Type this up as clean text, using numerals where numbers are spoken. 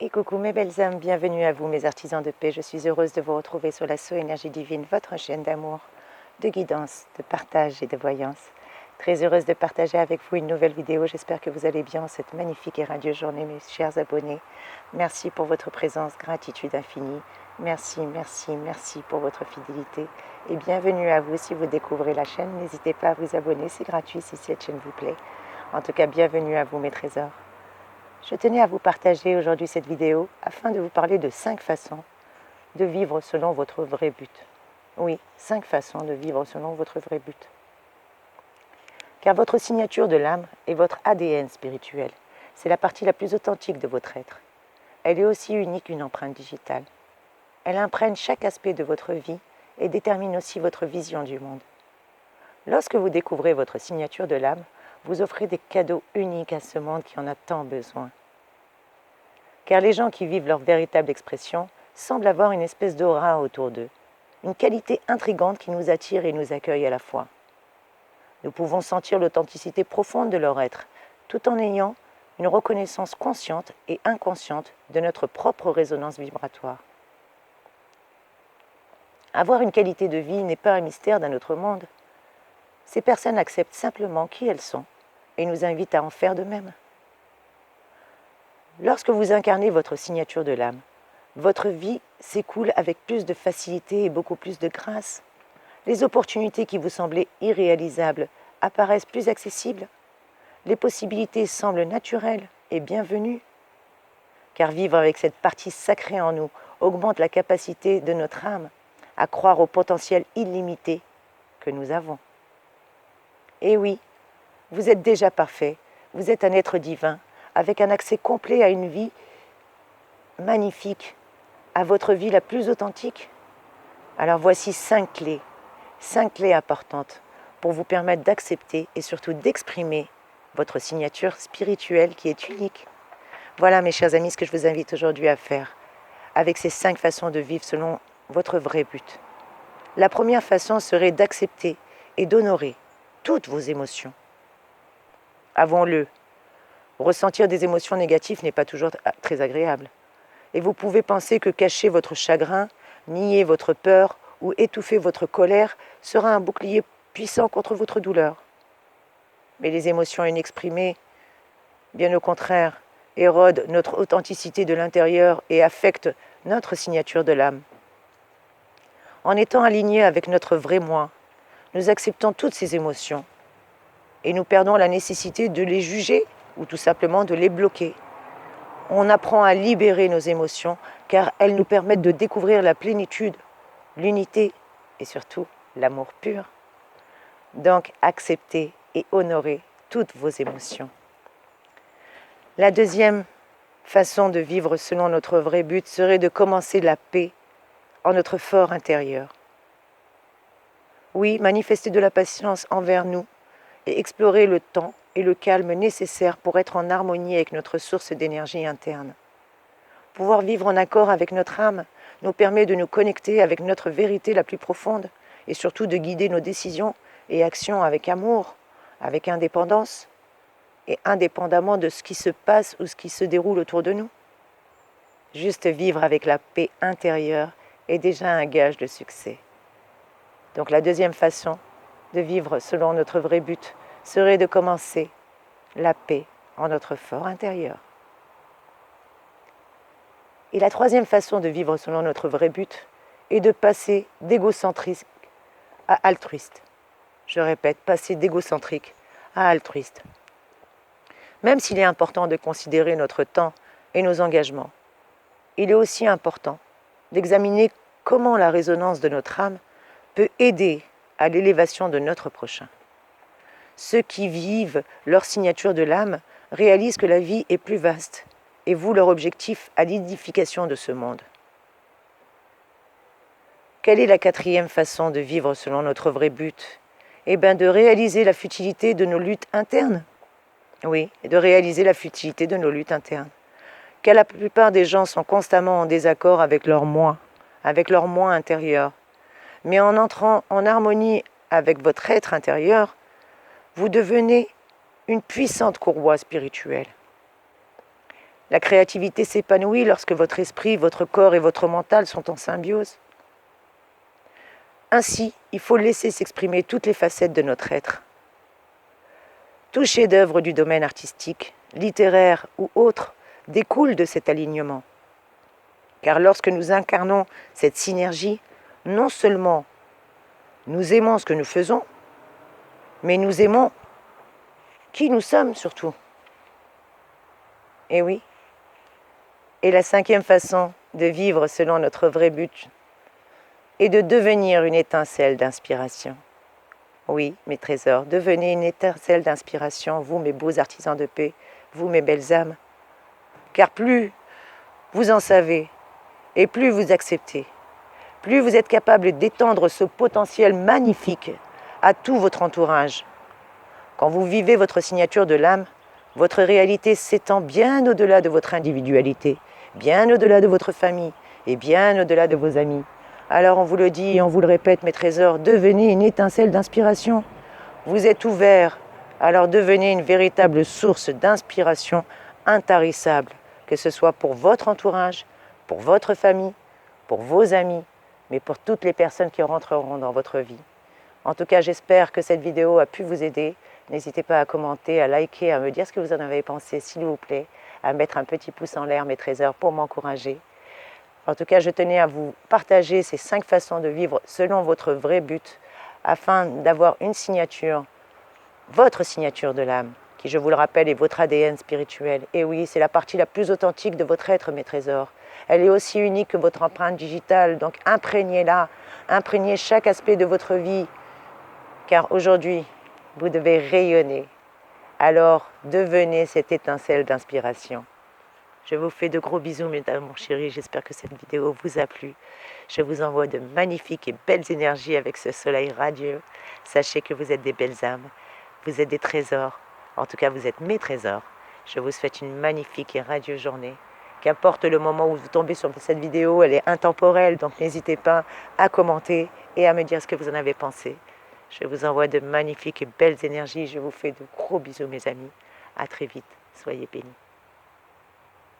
Et coucou mes belles âmes, bienvenue à vous mes artisans de paix. Je suis heureuse de vous retrouver sur la So Énergie Divine, votre chaîne d'amour, de guidance, de partage et de voyance. Très heureuse de partager avec vous une nouvelle vidéo. J'espère que vous allez bien en cette magnifique et radieuse journée, mes chers abonnés. Merci pour votre présence, gratitude infinie. Merci, merci, merci pour votre fidélité. Et bienvenue à vous si vous découvrez la chaîne. N'hésitez pas à vous abonner, c'est gratuit si cette chaîne vous plaît. En tout cas, bienvenue à vous mes trésors. Je tenais à vous partager aujourd'hui cette vidéo afin de vous parler de 5 façons de vivre selon votre vrai but. Oui, 5 façons de vivre selon votre vrai but. Car votre signature de l'âme est votre ADN spirituel. C'est la partie la plus authentique de votre être. Elle est aussi unique qu'une empreinte digitale. Elle imprègne chaque aspect de votre vie et détermine aussi votre vision du monde. Lorsque vous découvrez votre signature de l'âme, vous offrez des cadeaux uniques à ce monde qui en a tant besoin. Car les gens qui vivent leur véritable expression semblent avoir une espèce d'aura autour d'eux, une qualité intrigante qui nous attire et nous accueille à la fois. Nous pouvons sentir l'authenticité profonde de leur être, tout en ayant une reconnaissance consciente et inconsciente de notre propre résonance vibratoire. Avoir une qualité de vie n'est pas un mystère d'un autre monde. Ces personnes acceptent simplement qui elles sont et nous invitent à en faire de même. Lorsque vous incarnez votre signature de l'âme, votre vie s'écoule avec plus de facilité et beaucoup plus de grâce. Les opportunités qui vous semblaient irréalisables apparaissent plus accessibles. Les possibilités semblent naturelles et bienvenues. Car vivre avec cette partie sacrée en nous augmente la capacité de notre âme à croire au potentiel illimité que nous avons. Et oui, vous êtes déjà parfait, vous êtes un être divin, avec un accès complet à une vie magnifique, à votre vie la plus authentique. Alors voici 5 clés importantes pour vous permettre d'accepter et surtout d'exprimer votre signature spirituelle qui est unique. Voilà mes chers amis ce que je vous invite aujourd'hui à faire avec ces 5 façons de vivre selon votre vrai but. La première façon serait d'accepter et d'honorer toutes vos émotions. Avouons-le, ressentir des émotions négatives n'est pas toujours très agréable. Et vous pouvez penser que cacher votre chagrin, nier votre peur ou étouffer votre colère sera un bouclier puissant contre votre douleur. Mais les émotions inexprimées, bien au contraire, érodent notre authenticité de l'intérieur et affectent notre signature de l'âme. En étant alignés avec notre vrai moi, nous acceptons toutes ces émotions et nous perdons la nécessité de les juger ou tout simplement de les bloquer. On apprend à libérer nos émotions car elles nous permettent de découvrir la plénitude, l'unité et surtout l'amour pur. Donc acceptez et honorez toutes vos émotions. La deuxième façon de vivre selon notre vrai but serait de commencer la paix en notre fort intérieur. Oui, manifester de la patience envers nous et explorer le temps et le calme nécessaires pour être en harmonie avec notre source d'énergie interne. Pouvoir vivre en accord avec notre âme nous permet de nous connecter avec notre vérité la plus profonde et surtout de guider nos décisions et actions avec amour, avec indépendance et indépendamment de ce qui se passe ou ce qui se déroule autour de nous. Juste vivre avec la paix intérieure est déjà un gage de succès. Donc la deuxième façon de vivre selon notre vrai but serait de commencer la paix en notre fort intérieur. Et la troisième façon de vivre selon notre vrai but est de passer d'égocentrique à altruiste. Je répète, passer d'égocentrique à altruiste. Même s'il est important de considérer notre temps et nos engagements, il est aussi important d'examiner comment la résonance de notre âme peut aider à l'élévation de notre prochain. Ceux qui vivent leur signature de l'âme réalisent que la vie est plus vaste et vouent leur objectif à l'édification de ce monde. Quelle est la quatrième façon de vivre selon notre vrai but ? Eh bien, de réaliser la futilité de nos luttes internes. Oui, de réaliser la futilité de nos luttes internes. Car la plupart des gens sont constamment en désaccord avec leur moi intérieur. Mais en entrant en harmonie avec votre être intérieur, vous devenez une puissante courroie spirituelle. La créativité s'épanouit lorsque votre esprit, votre corps et votre mental sont en symbiose. Ainsi, il faut laisser s'exprimer toutes les facettes de notre être. Tout chef-d'œuvre du domaine artistique, littéraire ou autre découle de cet alignement. Car lorsque nous incarnons cette synergie, non seulement nous aimons ce que nous faisons, mais nous aimons qui nous sommes surtout. Et oui. Et la 5e façon de vivre selon notre vrai but est de devenir une étincelle d'inspiration. Oui, mes trésors, devenez une étincelle d'inspiration, vous mes beaux artisans de paix, vous mes belles âmes. Car plus vous en savez et plus vous acceptez, plus vous êtes capable d'étendre ce potentiel magnifique à tout votre entourage. Quand vous vivez votre signature de l'âme, votre réalité s'étend bien au-delà de votre individualité, bien au-delà de votre famille et bien au-delà de vos amis. Alors on vous le dit et on vous le répète, mes trésors, devenez une étincelle d'inspiration. Vous êtes ouverts, alors devenez une véritable source d'inspiration intarissable, que ce soit pour votre entourage, pour votre famille, pour vos amis, mais pour toutes les personnes qui rentreront dans votre vie. En tout cas, j'espère que cette vidéo a pu vous aider. N'hésitez pas à commenter, à liker, à me dire ce que vous en avez pensé, s'il vous plaît, à mettre un petit pouce en l'air, mes trésors, pour m'encourager. En tout cas, je tenais à vous partager ces 5 façons de vivre selon votre vrai but, afin d'avoir une signature, votre signature de l'âme, qui, je vous le rappelle, est votre ADN spirituel. Et oui, c'est la partie la plus authentique de votre être, mes trésors. Elle est aussi unique que votre empreinte digitale, donc imprégnez-la, imprégnez chaque aspect de votre vie, car aujourd'hui, vous devez rayonner. Alors, devenez cette étincelle d'inspiration. Je vous fais de gros bisous, mesdames, mon chéri. J'espère que cette vidéo vous a plu. Je vous envoie de magnifiques et belles énergies avec ce soleil radieux. Sachez que vous êtes des belles âmes. Vous êtes des trésors. En tout cas, vous êtes mes trésors. Je vous souhaite une magnifique et radieuse journée. Qu'importe le moment où vous tombez sur cette vidéo, elle est intemporelle. Donc, n'hésitez pas à commenter et à me dire ce que vous en avez pensé. Je vous envoie de magnifiques et belles énergies. Je vous fais de gros bisous, mes amis. À très vite. Soyez bénis.